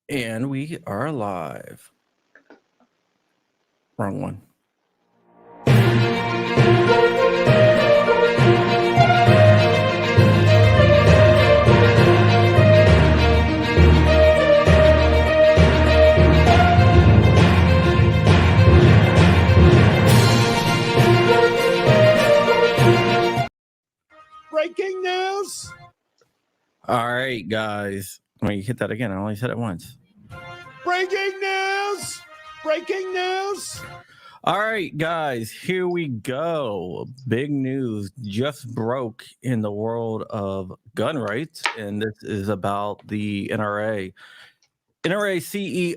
And we are live. Wrong one. Breaking news! All right, guys. Let me hit that again. I only said it once. Breaking news! Breaking news! All right, guys, here we go. Big news just broke in the world of gun rights, and this is about the NRA. NRA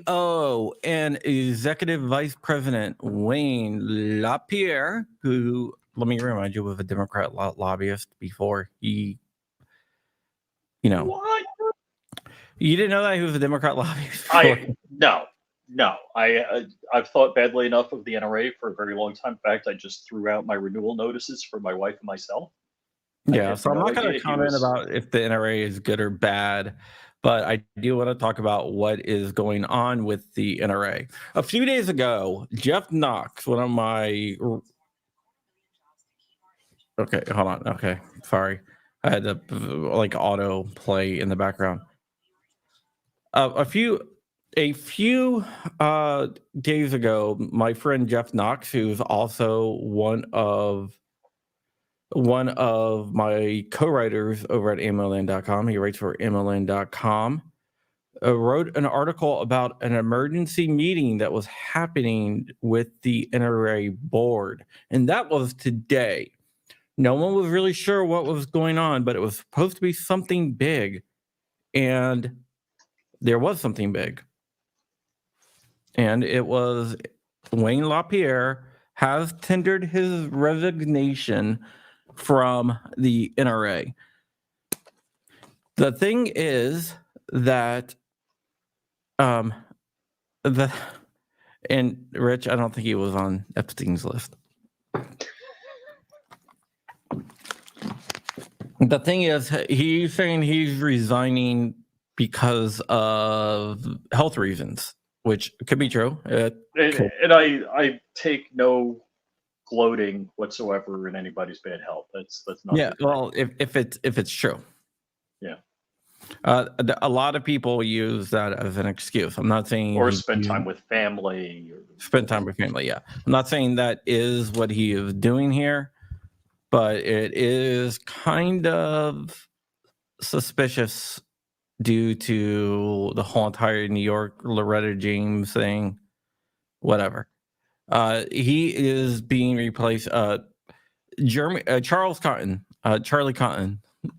CEO and Executive Vice President Wayne LaPierre, who, let me remind you, was a Democrat lobbyist before he, What? You didn't know that he was a Democrat lobbyist? No. I've thought badly enough of the NRA for a very long time. In fact, I just threw out my renewal notices for my wife and myself. Yeah, so I'm not going to comment about if the NRA is good or bad, but I do want to talk about what is going on with the NRA. A few days ago, Jeff Knox, one of my... Okay, hold on. Okay, sorry. I had to auto play in the background. A few days ago, my friend Jeff Knox, who's also one of my co-writers over at ammoland.com, he writes for ammoland.com, wrote an article about an emergency meeting that was happening with the NRA board, and that was today. No one was really sure what was going on, but it was supposed to be something big, and there was something big. And it was Wayne LaPierre has tendered his resignation from the NRA. The thing is that and Rich, I don't think he was on Epstein's list. The thing is, he's saying he's resigning because of health reasons, which could be true. And I take no gloating whatsoever in anybody's bad health. That's not. Yeah, well, if it's true. Yeah. A lot of people use that as an excuse. I'm not saying or spend time with family. Spend time with family. Yeah, I'm not saying that is what he is doing here, but it is kind of suspicious due to the whole entire New York Loretta James thing, whatever. He is being replaced. Charlie Cotton,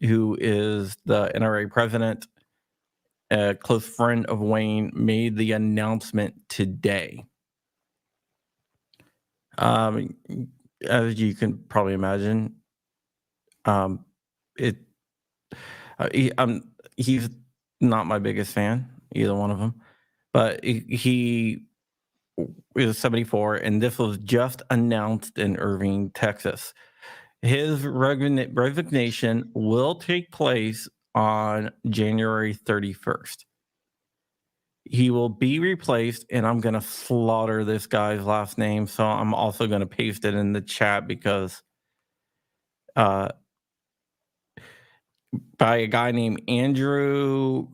who is the NRA president, a close friend of Wayne, made the announcement today. As you can probably imagine, he's not my biggest fan, either one of them, but he is 74, and this was just announced in Irving, Texas. His resignation will take place on January 31st. He will be replaced, and I'm going to slaughter this guy's last name, so I'm also going to paste it in the chat because by a guy named Andrew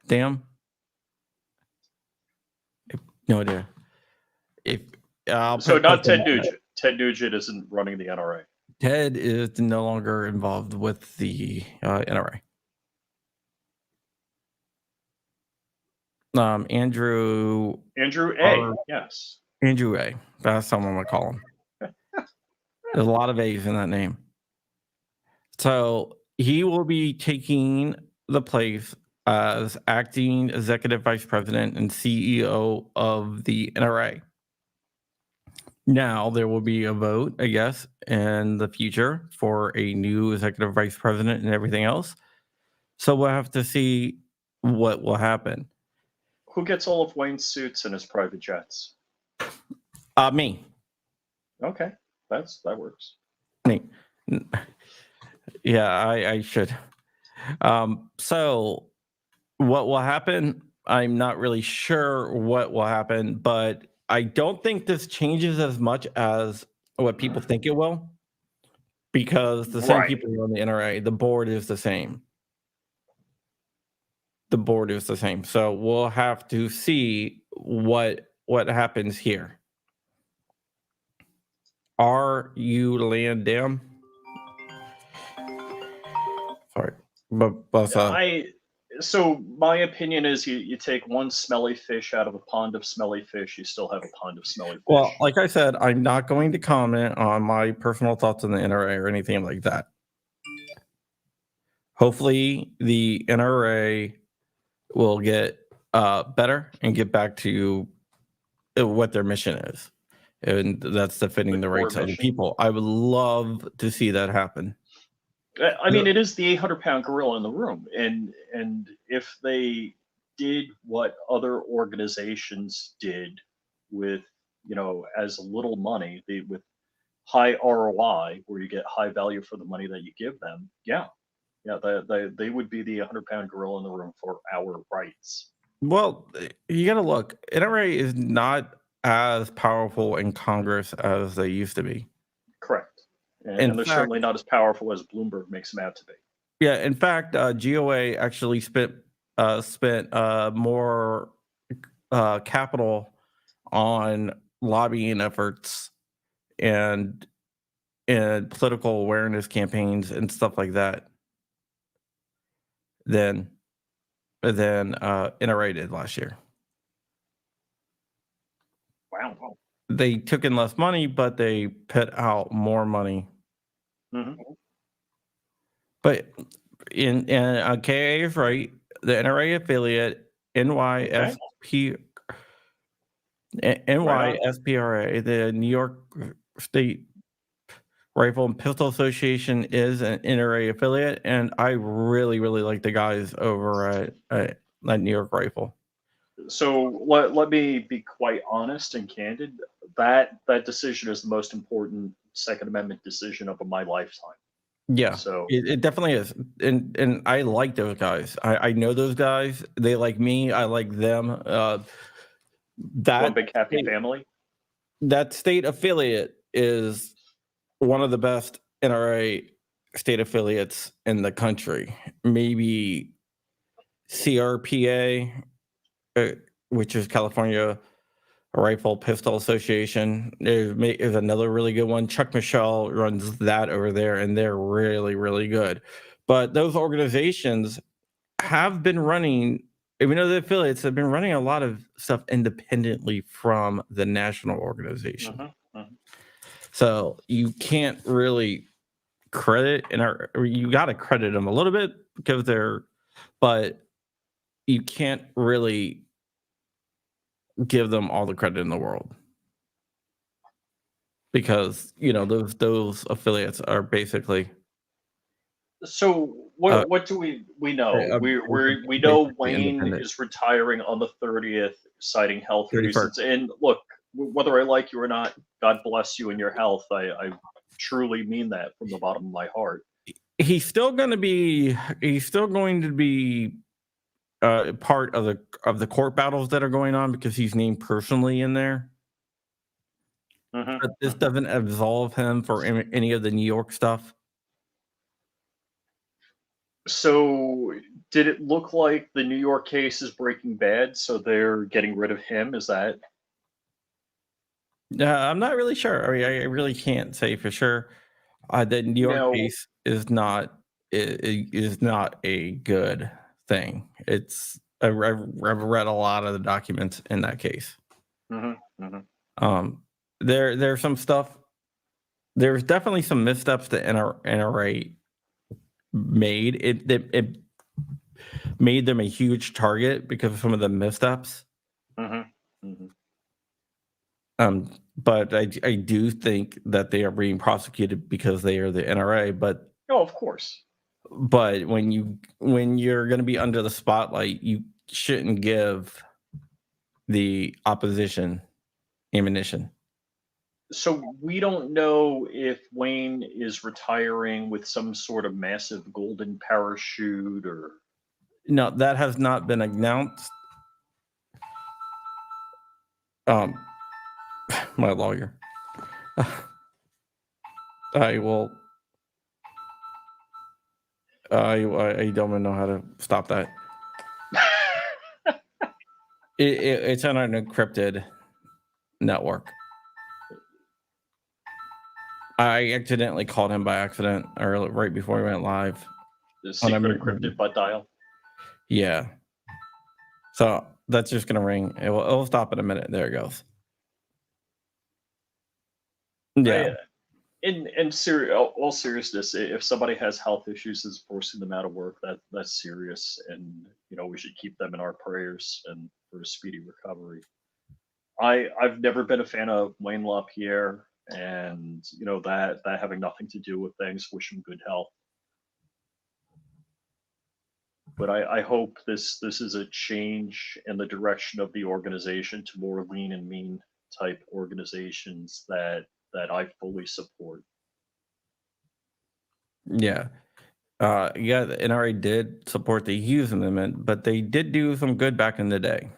Dam? No idea. So not Ted Nugent. Ted Nugent isn't running the NRA. Ted is no longer involved with the NRA. Andrew Andrew A. R. Yes. Andrew A. That's someone I call him. There's a lot of A's in that name. So he will be taking the place as acting executive vice president and CEO of the NRA. Now there will be a vote, I guess, in the future for a new executive vice president and everything else. So we'll have to see what will happen. Who gets all of Wayne's suits and his private jets? Me. Okay, that works. Me. Yeah, I should. So what will happen? I'm not really sure what will happen, but I don't think this changes as much as what people think it will, because the same Right. people are on the NRA. The board is the same. The board is the same. So we'll have to see what happens here. Are you land down? Sorry, but So my opinion is you take one smelly fish out of a pond of smelly fish, you still have a pond of smelly fish. well, like I said, I'm not going to comment on my personal thoughts on the NRA or anything like that. Hopefully, the NRA will get better and get back to what their mission is, and that's defending the core rights of the mission. people. I would love to see that happen. I mean, it is the 800-pound gorilla in the room, and if they did what other organizations did with, as little money, with high ROI, where you get high value for the money that you give them, yeah, they would be the 100-pound gorilla in the room for our rights. Well, you got to look. NRA is not as powerful in Congress as they used to be. Correct. And In they're fact- certainly not as powerful as Bloomberg makes them out to be. Yeah, in fact, GOA actually spent more capital on lobbying efforts and political awareness campaigns and stuff like that than NRA did last year. Wow. They took in less money, but they put out more money. Mm-hmm. But in KA is right. The NRA affiliate NYSPRA, the New York State Rifle and Pistol Association, is an NRA affiliate, and I really, really like the guys over at New York Rifle. So let me be quite honest and candid. That decision is the most important Second Amendment decision of my lifetime. Yeah, So it definitely is, and I like those guys. I know those guys. They like me. I like them. one big happy family. That state affiliate is one of the best NRA state affiliates in the country. Maybe CRPA, which is California Rifle Pistol Association, is another really good one. Chuck Michelle runs that over there, and they're really, really good. But those organizations have been running, even though the affiliates have been running a lot of stuff independently from the national organization. So you can't really credit, or you got to credit them a little bit because but you can't really give them all the credit in the world, because those affiliates are basically. So what do we know? We know Wayne is retiring on the 30th, citing health 31st. reasons. And look, whether I like you or not, God bless you and your health. I truly mean that from the bottom of my heart. He's still going to be part of the court battles that are going on, because he's named personally in there. But this doesn't absolve him for any of the New York stuff. So did it look like the New York case is Breaking Bad, so they're getting rid of him? Is that? I'm not really sure. I mean, I really can't say for sure. The New York Now, case is not is not a good thing. I've read a lot of the documents in that case. mhm, mhm. There's some stuff. There's definitely some missteps that NRA made. It made them a huge target because of some of the missteps. Mhm, mhm. But I do think that they are being prosecuted because they are the NRA. Oh, of course. But when you're going to be under the spotlight, you shouldn't give the opposition ammunition. So we don't know if Wayne is retiring with some sort of massive golden parachute or No, that has not been announced. Um, my lawyer. I will. I don't even know how to stop that. It's on an encrypted network. I accidentally called him by accident right before we went live. the On a secret encrypted butt dial. Yeah. So that's just gonna ring. It'll stop in a minute. There it goes. Yeah. All seriousness, if somebody has health issues that's forcing them out of work, that's serious, and we should keep them in our prayers and for a speedy recovery. I've never been a fan of Wayne LaPierre, and that having nothing to do with things. Wish him good health. But I hope this is a change in the direction of the organization to more lean and mean type organizations that I fully support. Yeah. Yeah, the NRA did support the Hughes Amendment, but they did do some good back in the day.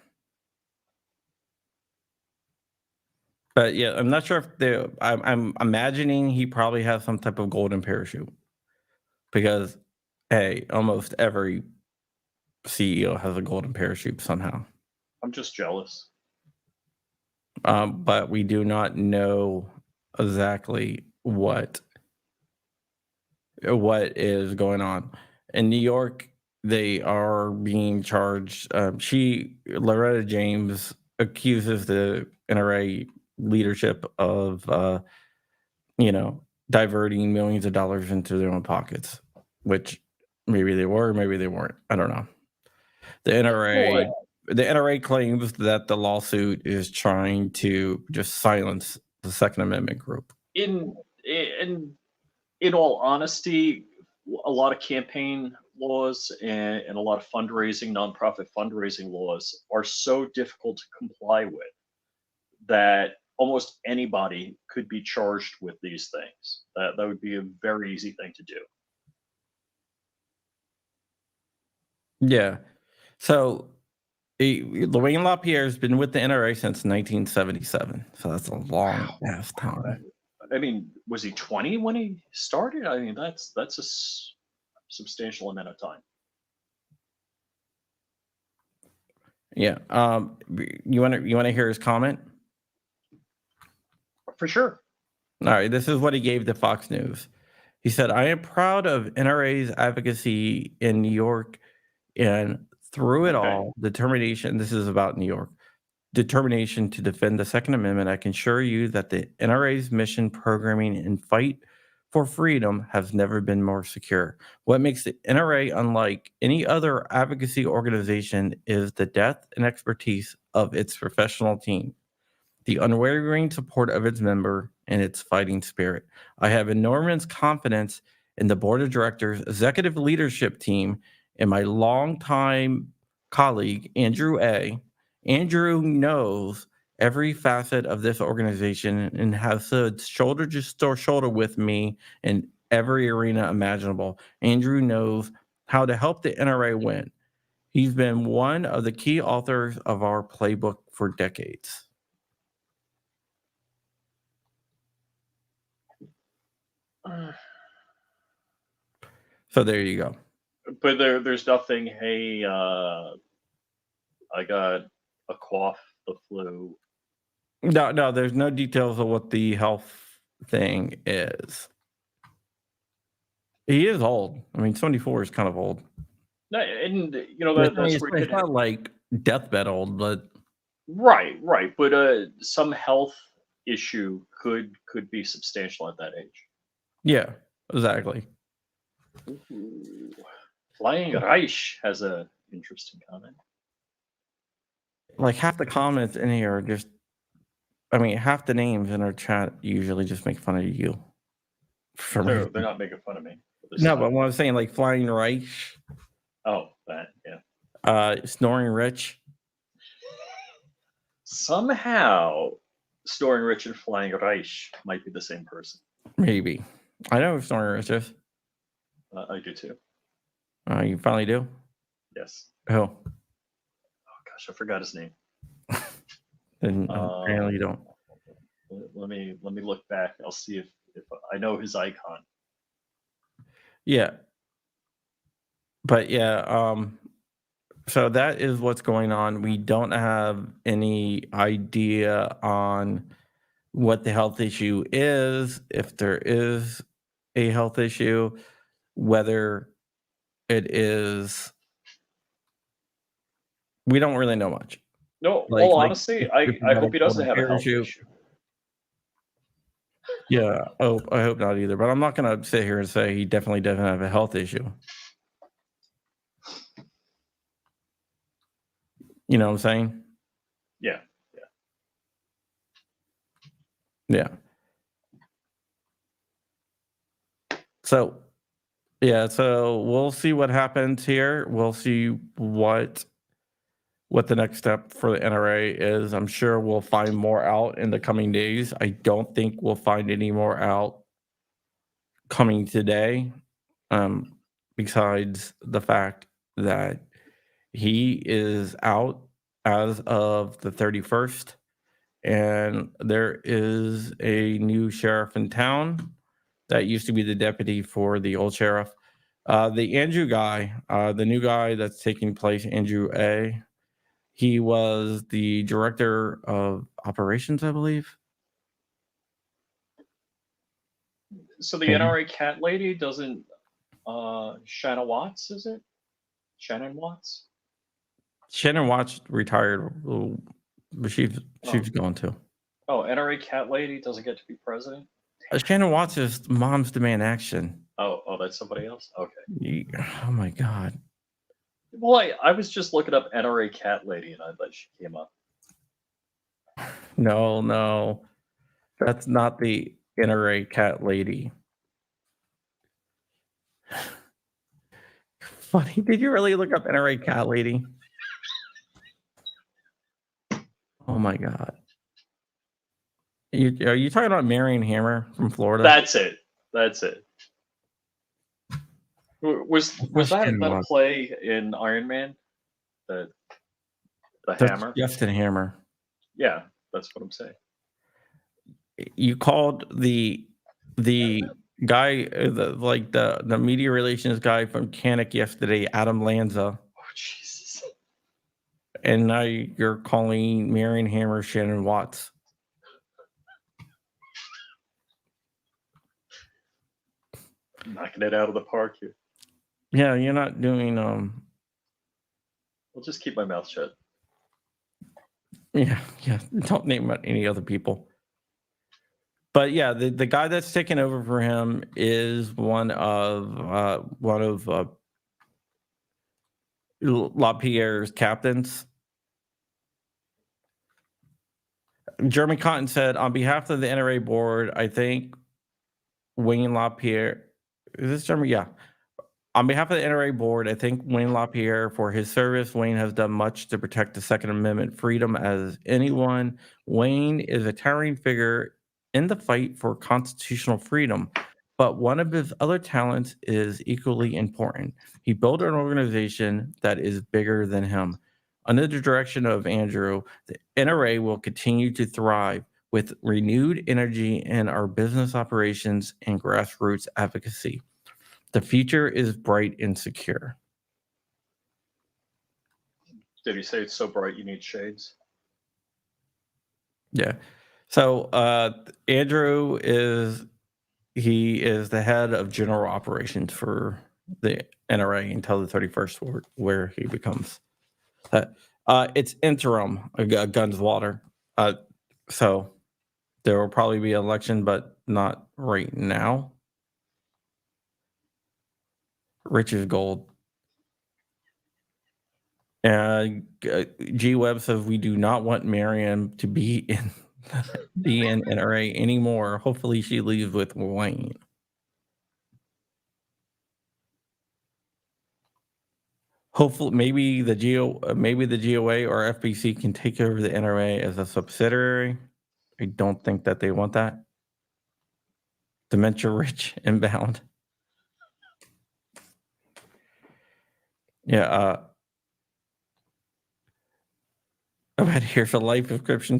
But yeah, I'm not sure if I'm imagining he probably has some type of golden parachute because, hey, almost every CEO has a golden parachute somehow. I'm just jealous. But we do not know exactly what is going on in New York. They are being charged. Loretta James accuses the NRA leadership of, diverting millions of dollars into their own pockets, which maybe they were, maybe they weren't. I don't know. The Well, NRA, the NRA claims that the lawsuit is trying to just silence the Second Amendment group. in in in all honesty, a lot of campaign laws and a lot of nonprofit fundraising laws are so difficult to comply with that almost anybody could be charged with these things. That would be a very easy thing to do. Yeah. So Wayne LaPierre has been with the NRA since 1977. So that's a long Wow. ass time. I mean, was he 20 when he started? I mean, that's a substantial amount of time. Yeah. You want to hear his comment? For sure. All right. This is what he gave to Fox News. He said, "I am proud of NRA's advocacy in New York and through it Okay. all, determination." This is about New York. "Determination to defend the Second Amendment. I can assure you that the NRA's mission, programming, and fight for freedom has never been more secure. What makes the NRA unlike any other advocacy organization is the depth and expertise of its professional team, the unwavering support of its member, and its fighting spirit. I have enormous confidence in the board of directors, executive leadership team, and my longtime colleague, Andrew A. Andrew knows every facet of this organization and has stood shoulder to shoulder with me in every arena imaginable. Andrew knows how to help the NRA win. He's been one of the key authors of our playbook for decades." So there you go. But there's nothing. Hey, I got a cough, the flu. No, there's no details of what the health thing is. He is old. I mean, 24 is kind of old. No, and I mean, that's where you it's get it. not like deathbed old, but Right, right. But some health issue could be substantial at that age. yeah, exactly. Ooh. Flying Reich has a interesting comment. Like half the comments in here are just, I mean, half the names in our chat usually just make fun of you. For some They're reason. not making fun of me. No, but what I'm saying, like Flying Reich, Oh, that, yeah. Snoring Rich. Somehow, Storing Rich and Flying Reich might be the same person. Maybe. I know who Snoring Rich is. I do too. You finally do? Yes. Oh, Oh gosh, I forgot his name. then apparently you don't. Let me look back. I'll see if I know his icon. Yeah. But yeah, so that is what's going on. We don't have any idea on what the health issue is, if there is a health issue, whether it is, we don't really know much. No, Like, honestly, I hope he doesn't have a health issue. Yeah, I hope not either. But I'm not going to sit here and say he definitely doesn't have a health issue. You know what I'm saying? Yeah. Yeah. So, yeah, so we'll see what happens here. We'll see what the next step for the NRA is. I'm sure we'll find more out in the coming days. I don't think we'll find any more out coming today, besides the fact that he is out as of the 31st, and there is a new sheriff in town that used to be the deputy for the old sheriff. The Andrew guy, the new guy that's taking place, Andrew A., he was the director of operations, I believe. So the And NRA cat lady doesn't. Shannon Watts, is it? Shannon Watts. Shannon Watts retired, but she's gone too. Oh, NRA cat lady doesn't get to be president. Shannon Watts is Moms Demand Action. Oh, that's somebody else. Okay. Oh my God. Well, I was just looking up NRA cat lady, and I thought she came up. No, that's not the NRA cat lady. Funny. Did you really look up NRA cat lady? Oh my God. Are you talking about Marion Hammer from Florida? That's it. Was that a play in Iron Man? The That's hammer? Justin Hammer. Yeah, that's what I'm saying. You called the guy, the media relations guy from Canuck yesterday, Adam Lanza. Oh Jesus! And now you're calling Marion Hammer Shannon Watts. Knocking it out of the park here. Yeah, you're not doing I'll just keep my mouth shut. Yeah. Don't name any other people. But yeah, the guy that's taking over for him is one of LaPierre's captains. Jeremy Cotton said, on behalf of the NRA board, I think Wayne LaPierre. Is this Jeremy? Yeah. On behalf of the NRA board, I thank Wayne LaPierre for his service. Wayne has done much to protect the Second Amendment freedom as anyone. Wayne is a towering figure in the fight for constitutional freedom, but one of his other talents is equally important. He built an organization that is bigger than him. Under the direction of Andrew, the NRA will continue to thrive with renewed energy in our business operations and grassroots advocacy. The future is bright and secure. Did he say it's so bright you need shades? Yeah. So Andrew is he is the head of general operations for the NRA until the 31st, where he becomes that. It's interim, guns water. So there will probably be an election, but not right now. Rich is gold. G Webb says we do not want Marianne to be in NRA anymore. Hopefully she leaves with Wayne. Hopefully, maybe the GOA or FBC can take over the NRA as a subsidiary. I don't think that they want that. Dementia rich inbound. Yeah. But here's a life subscription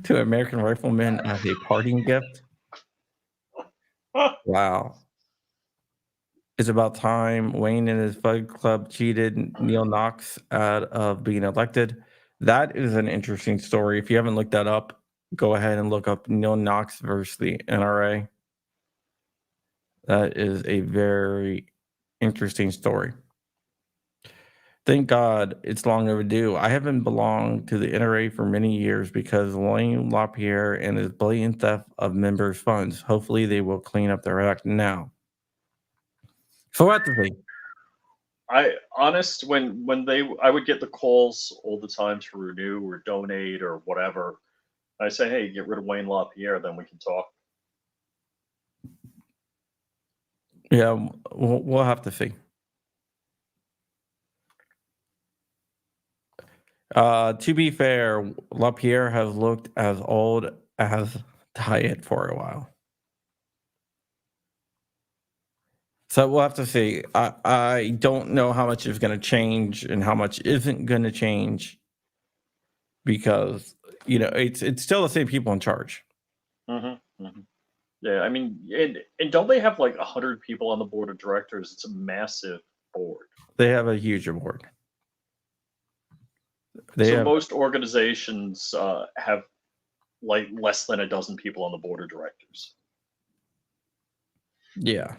to American Rifleman as a parting gift. Wow. It's about time Wayne and his Bud Club cheated Neil Knox out of being elected. That is an interesting story. If you haven't looked that up, go ahead and look up Neil Knox versus the NRA. That is a very interesting story. Thank God it's long overdue. I haven't belonged to the NRA for many years because Wayne LaPierre and his blatant theft of members' funds. Hopefully they will clean up their act now. So what the thing? I would get the calls all the time to renew or donate or whatever. I say, hey, get rid of Wayne LaPierre, then we can talk. Yeah, we'll have to see. To be fair, LaPierre has looked as old as Diet for a while. So we'll have to see. I don't know how much is going to change and how much isn't going to change because it's still the same people in charge. Mm-hmm, mm-hmm. Yeah, I mean, and don't they have like 100 people on the board of directors? It's a massive board. They have a huge board. Most organizations have like less than a dozen people on the board of directors. Yeah.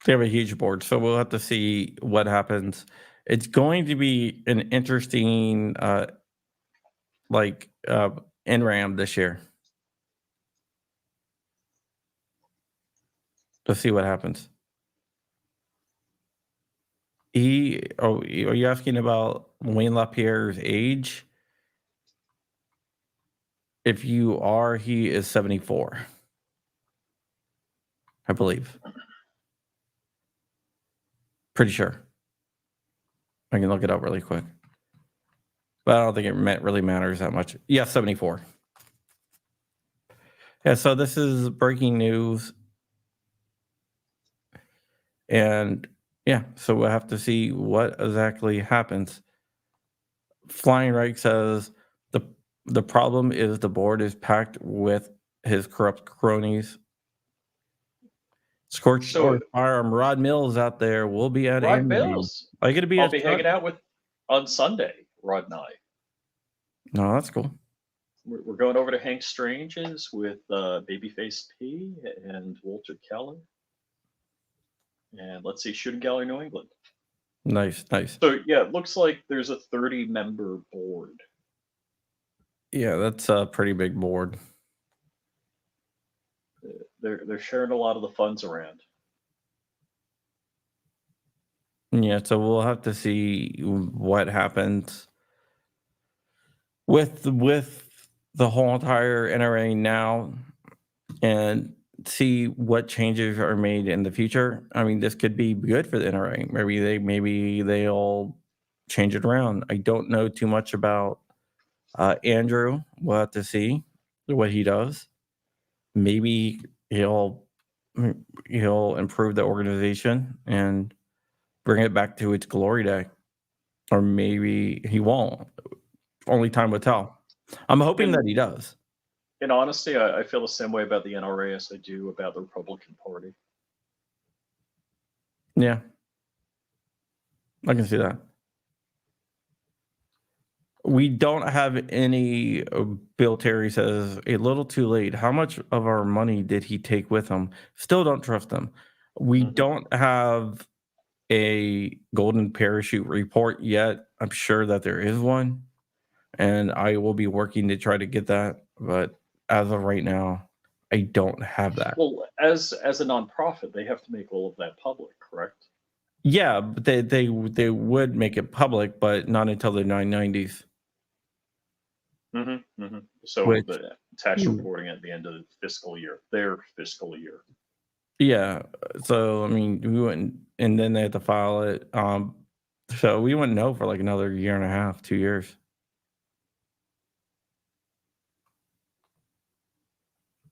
They have a huge board, so we'll have to see what happens. It's going to be an interesting NRAM this year. Let's see what happens. Are you asking about Wayne LaPierre's age? If you are, he is 74. I believe. Pretty sure. I can look it up really quick. But I don't think it really matters that much. Yeah, 74. Yeah, so this is breaking news. And yeah, so we'll have to see what exactly happens. Flying Reich says the problem is the board is packed with his corrupt cronies. Scorched or Firearm Rod Mills out there. We'll be at Rod Mills. Are you going to be? I'll be hanging out on Sunday. Rod and I. No, that's cool. We're going over to Hank Strange's with Babyface P and Walter Keller. And let's see, Shooting Gallery New England. Nice. So yeah, it looks like there's a 30-member board. Yeah, that's a pretty big board. They're sharing a lot of the funds around. Yeah, so we'll have to see what happens with the whole entire NRA now and see what changes are made in the future. I mean, this could be good for the NRA. Maybe they'll change it around. I don't know too much about Andrew. We'll have to see what he does. Maybe he'll improve the organization and bring it back to its glory day, or maybe he won't. Only time will tell. I'm hoping that he does. In honesty, I feel the same way about the NRA as I do about the Republican Party. Yeah, I can see that. We don't have any. Bill Terry says a little too late. How much of our money did he take with him? Still don't trust him. We Mhm. don't have a golden parachute report yet. I'm sure that there is one, and I will be working to try to get that. But as of right now, I don't have that. Well, as a nonprofit, they have to make all of that public, correct? Yeah, but they would make it public, but not until the 990s. So Which the tax reporting at the end of the fiscal year, their fiscal year. yeah, so I mean, we wouldn't, and then they had to file it. So we wouldn't know for like another year and a half, 2 years.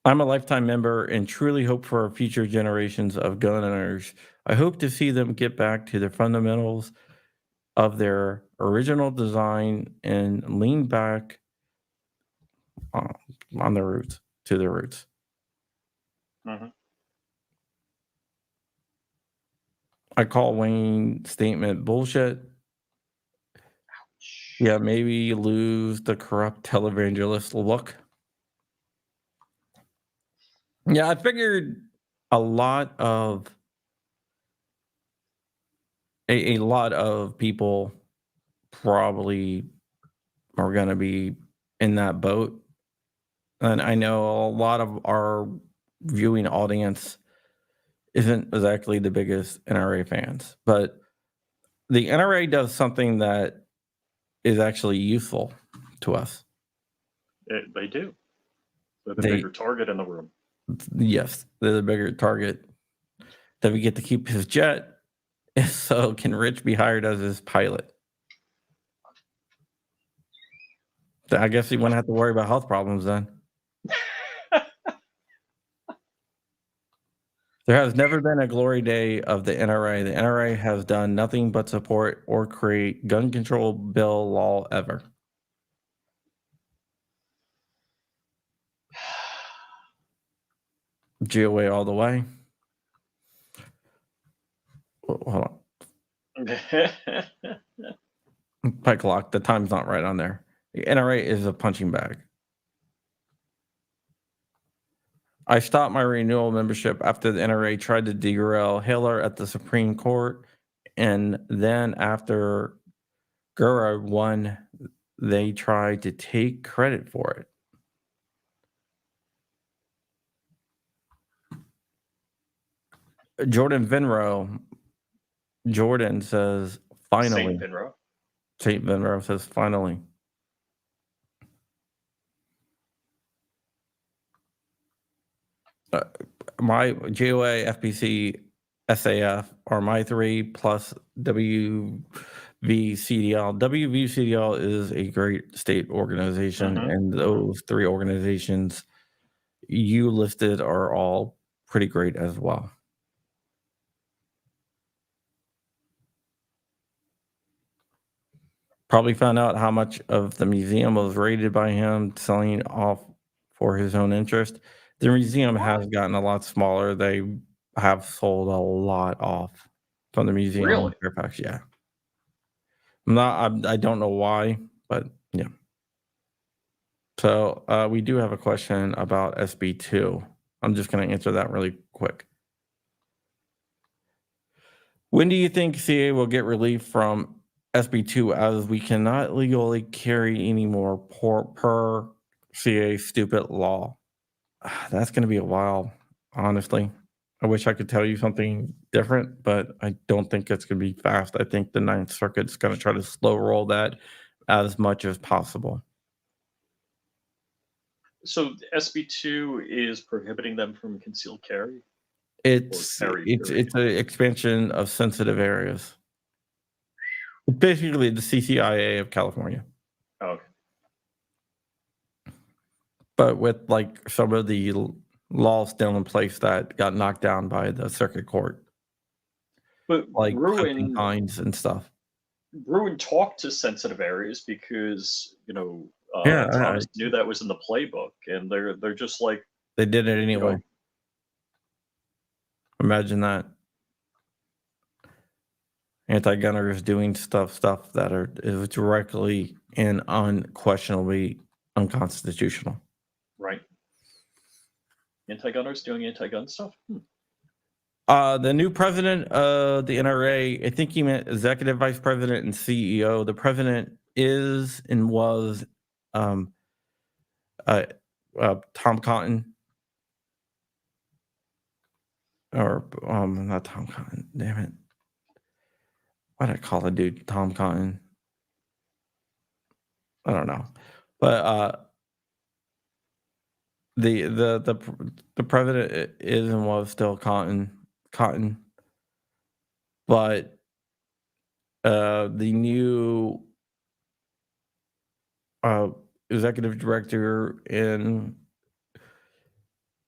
I'm a lifetime member and truly hope for future generations of gun owners. I hope to see them get back to the fundamentals of their original design and lean back uh, on their roots, to their roots. Mhm. I call Wayne's statement bullshit. Yeah, maybe lose the corrupt televangelist look. Yeah, I figured a lot of a lot of people probably are gonna be in that boat. And I know a lot of our viewing audience isn't exactly the biggest NRA fans, but the NRA does something that is actually useful to us. They do. They're the They bigger target in the room. Yes, they're the bigger target. That we get to keep his jet, so can Rich be hired as his pilot? I guess he wouldn't have to worry about health problems then. There has never been a glory day of the NRA. The NRA has done nothing but support or create gun control bill law ever. GOA all the way. Hold on. Pike lock. The time's not right on there. The NRA is a punching bag. I stopped my renewal membership after the NRA tried to derail Hiller at the Supreme Court. And then after Gura won, they tried to take credit for it. Jordan Vinro. Jordan says, finally. Saint Finro. St. Vinro says, finally. My JOA, FPC, SAF are my three plus WVCDL. WVCDL is a great state organization, and those three organizations you listed are all pretty great as well. Probably found out how much of the museum was raided by him selling off for his own interest. The museum has gotten a lot smaller. They have sold a lot off from the museum in Really? Fairfax. Yeah, I don't know why, but yeah. So we do have a question about SB2. I'm just going to answer that really quick. When do you think CA will get relief from SB2 as we cannot legally carry any more per CA stupid law? That's going to be a while, honestly. I wish I could tell you something different, but I don't think it's going to be fast. I think the Ninth Circuit's going to try to slow roll that as much as possible. So SB2 is prohibiting them from concealed carry? It's Carry, it's period. it's an expansion of sensitive areas. Basically, the CCIA of California, Okay. but with like some of the laws still in place that got knocked down by the circuit court, But like poaching fines and stuff. Bruin talked to sensitive areas because, Yeah, Thomas knew that was in the playbook, and they're just like, they did it you anyway. know, Imagine that. Anti-gunners doing stuff that is directly and unquestionably unconstitutional. Right. Anti-gunners doing anti-gun stuff. The new president of the NRA, I think he meant executive vice president and CEO. The president is and was Tom Cotton, or not Tom Cotton. Damn it! Why did I call the dude Tom Cotton? I don't know, but the president is and was still Cotton, but the new executive director in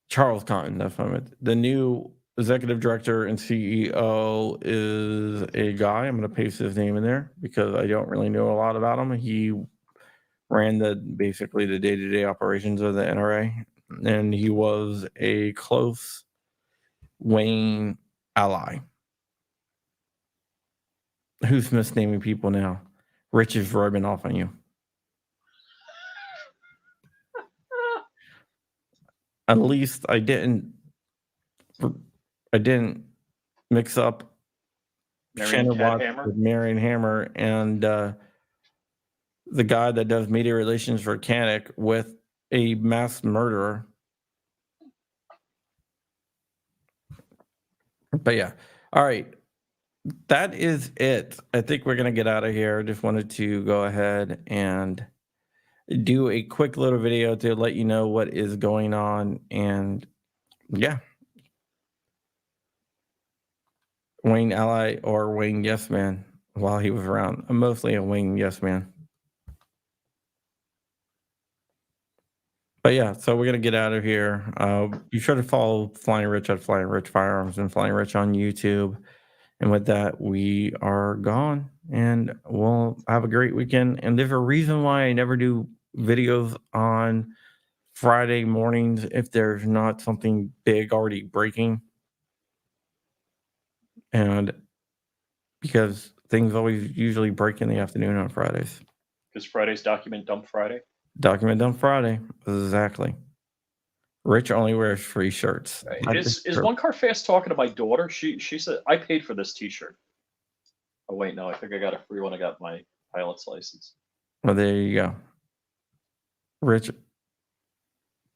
Charles Cotton, that's what I meant. The new executive director and CEO is a guy. I'm going to paste his name in there because I don't really know a lot about him. He ran basically the day-to-day operations of the NRA, and he was a close Wayne ally. Who's misnaming people now? Rich is rubbing off on you. At least I didn't mix up Marion Shannon Watts Hammer. with Marion Hammer and the guy that does media relations for Canic with a mass murderer. But yeah, all right. That is it. I think we're going to get out of here. Just wanted to go ahead and do a quick little video to let you know what is going on. And yeah, Wayne ally or Wayne yes man while he was around. I'm mostly a Wayne yes man. But yeah, so we're going to get out of here. Be sure to follow Flying Rich at Flying Rich Firearms and Flying Rich on YouTube. And with that, we are gone, and we'll have a great weekend. And there's a reason why I never do videos on Friday mornings if there's not something big already breaking. And because things always usually break in the afternoon on Fridays. Because Friday's Document Dump Friday. Document Dump Friday. Exactly. Rich only wears free shirts. Is One Car Fast talking to my daughter? She said, I paid for this t-shirt. Oh, wait, no, I think I got a free one. I got my pilot's license. Well, there you go. Rich